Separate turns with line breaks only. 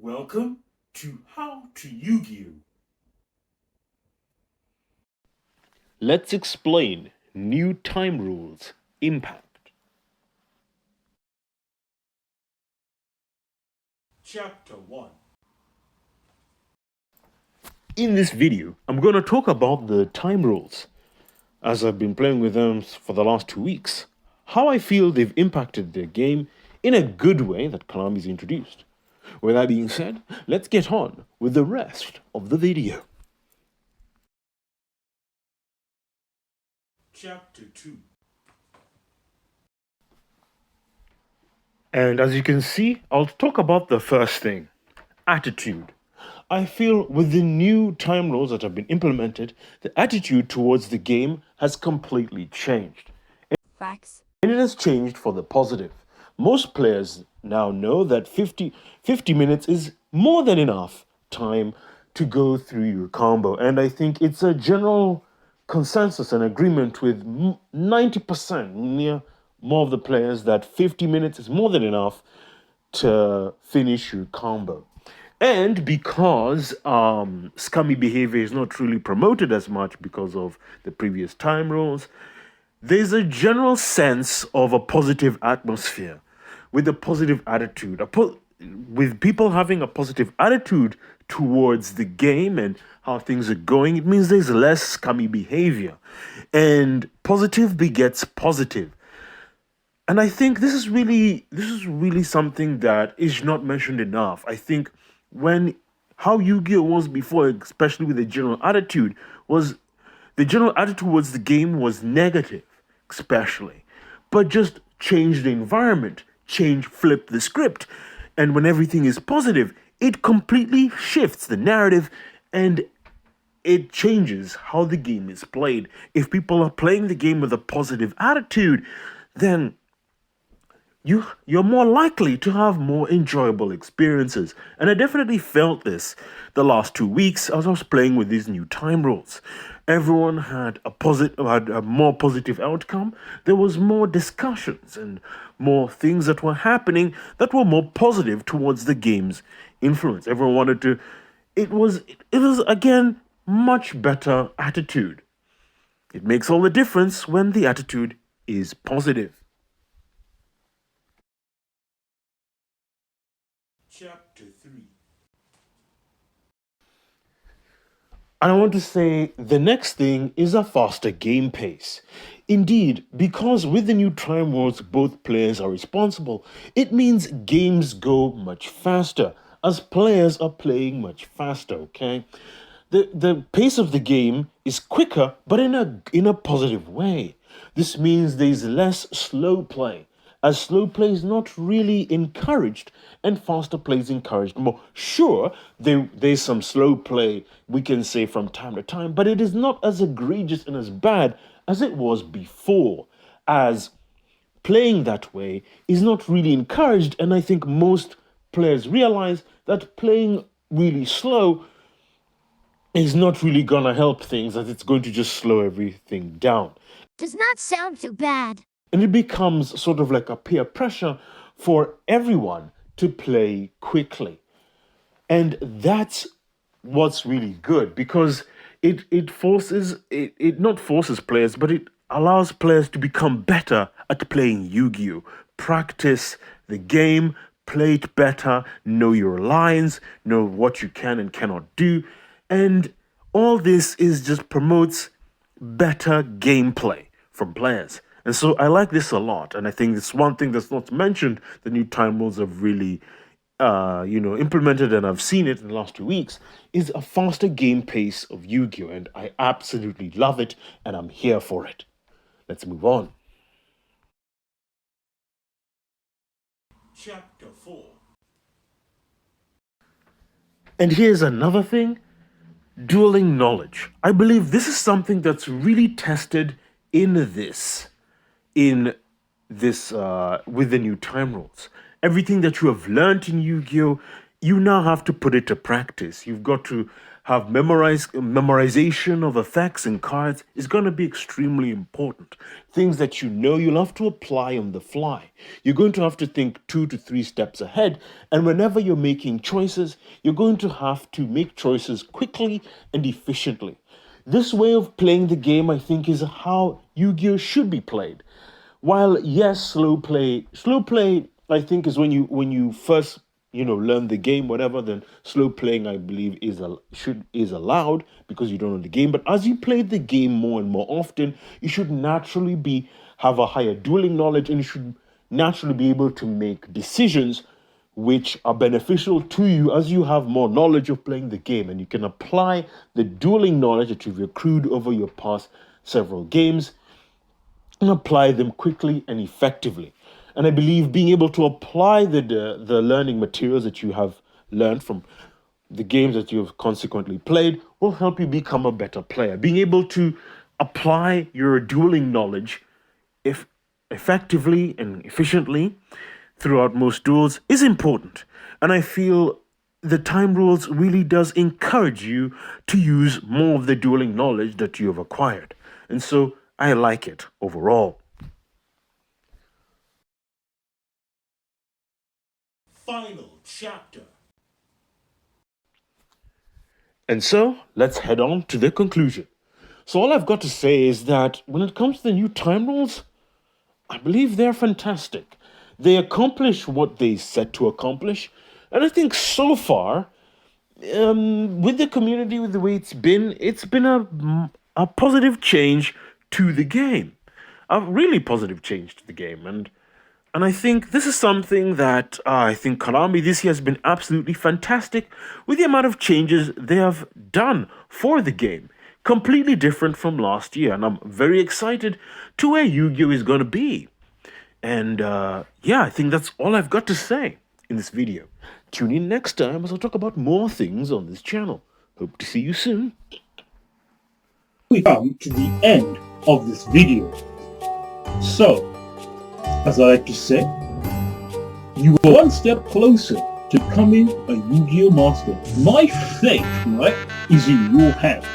Welcome to How to Yu-Gi-Oh!
Let's explain new time rules impact.
Chapter 1.
In this video, I'm going to talk about the time rules, as I've been playing with them for the last 2 weeks, how I feel they've impacted their game in a good way that Konami's introduced. With that being said, let's get on with the rest of the video.
Chapter 2.
And as you can see, I'll talk about the first thing, attitude. I feel with the new time rules that have been implemented, the attitude towards the game has completely changed.
Facts.
And it has changed for the positive. Most players now know that 50 minutes is more than enough time to go through your combo. And I think it's a general consensus and agreement with 90%, near more of the players, that 50 minutes is more than enough to finish your combo. And because scummy behavior is not really promoted as much because of the previous time rules, there's a general sense of a positive atmosphere with a positive attitude. With people having a positive attitude towards the game and how things are going, it means there's less scummy behavior. And positive begets positive. And I think this is really something that is not mentioned enough. I think when how Yu-Gi-Oh was before, especially with the general attitude, was the general attitude towards the game was negative, especially. But just change the environment, flip the script. And when everything is positive, it completely shifts the narrative and it changes how the game is played. If people are playing the game with a positive attitude, then you're more likely to have more enjoyable experiences. And I definitely felt this the last 2 weeks as I was playing with these new time rules. Everyone had a more positive outcome. There was more discussions and more things that were happening that were more positive towards the game's influence. Everyone wanted to. It was again much better attitude. It makes all the difference when the attitude is positive.
Chapter 3.
I want to say the next thing is a faster game pace. Indeed, because with the new time rules, both players are responsible, it means games go much faster, as players are playing much faster, okay? The pace of the game is quicker, but in a positive way. This means there's less slow play, as slow play is not really encouraged and faster play is encouraged more. Sure, there's some slow play we can say from time to time, but it is not as egregious and as bad as it was before, as playing that way is not really encouraged. And I think most players realize that playing really slow is not really gonna help things, as it's going to just slow everything down.
Does not sound too bad.
And it becomes sort of like a peer pressure for everyone to play quickly. And that's what's really good, because it not forces players, but it allows players to become better at playing Yu-Gi-Oh! Practice the game, play it better, know your lines, know what you can and cannot do. And all this is just promotes better gameplay from players. And so I like this a lot. And I think it's one thing that's not mentioned, the new time rules have really implemented, and I've seen it in the last 2 weeks, is a faster game pace of Yu-Gi-Oh! And I absolutely love it, and I'm here for it. Let's move on.
Chapter 4.
And here's another thing, dueling knowledge. I believe this is something that's really tested in this with the new time rules. Everything that you have learned in Yu-Gi-Oh, you now have to put it to practice. You've got to have memorization of effects and cards is going to be extremely important. Things that you know you'll have to apply on the fly. You're going to have to think 2 to 3 steps ahead, and whenever you're making choices, you're going to have to make choices quickly and efficiently. This way of playing the game, I think, is how Yu-Gi-Oh should be played. While yes, slow play, I think is when you first learn the game, whatever. Then slow playing, I believe, is allowed because you don't know the game. But as you play the game more and more often, you should naturally have a higher dueling knowledge, and you should naturally be able to make decisions which are beneficial to you as you have more knowledge of playing the game, and you can apply the dueling knowledge that you've accrued over your past several games and apply them quickly and effectively. And I believe being able to apply the learning materials that you have learned from the games that you have consequently played will help you become a better player. Being able to apply your dueling knowledge if effectively and efficiently throughout most duels is important. And I feel the time rules really does encourage you to use more of the dueling knowledge that you have acquired. And so I like it overall.
Final chapter.
And so let's head on to the conclusion. So all I've got to say is that when it comes to the new time rules, I believe they're fantastic. They accomplish what they set to accomplish. And I think so far, with the community, with the way it's been a positive change to the game. A really positive change to the game. And I think this is something that I think Konami this year has been absolutely fantastic with the amount of changes they have done for the game. Completely different from last year. And I'm very excited to where Yu-Gi-Oh! Is going to be. And yeah, I think that's all I've got to say in this video. Tune in next time as I'll talk about more things on this channel. Hope to see you soon.
We come to the end of this video. So, as I like to say, you are one step closer to becoming a Yu-Gi-Oh! Master. My fate, right, is in your hands.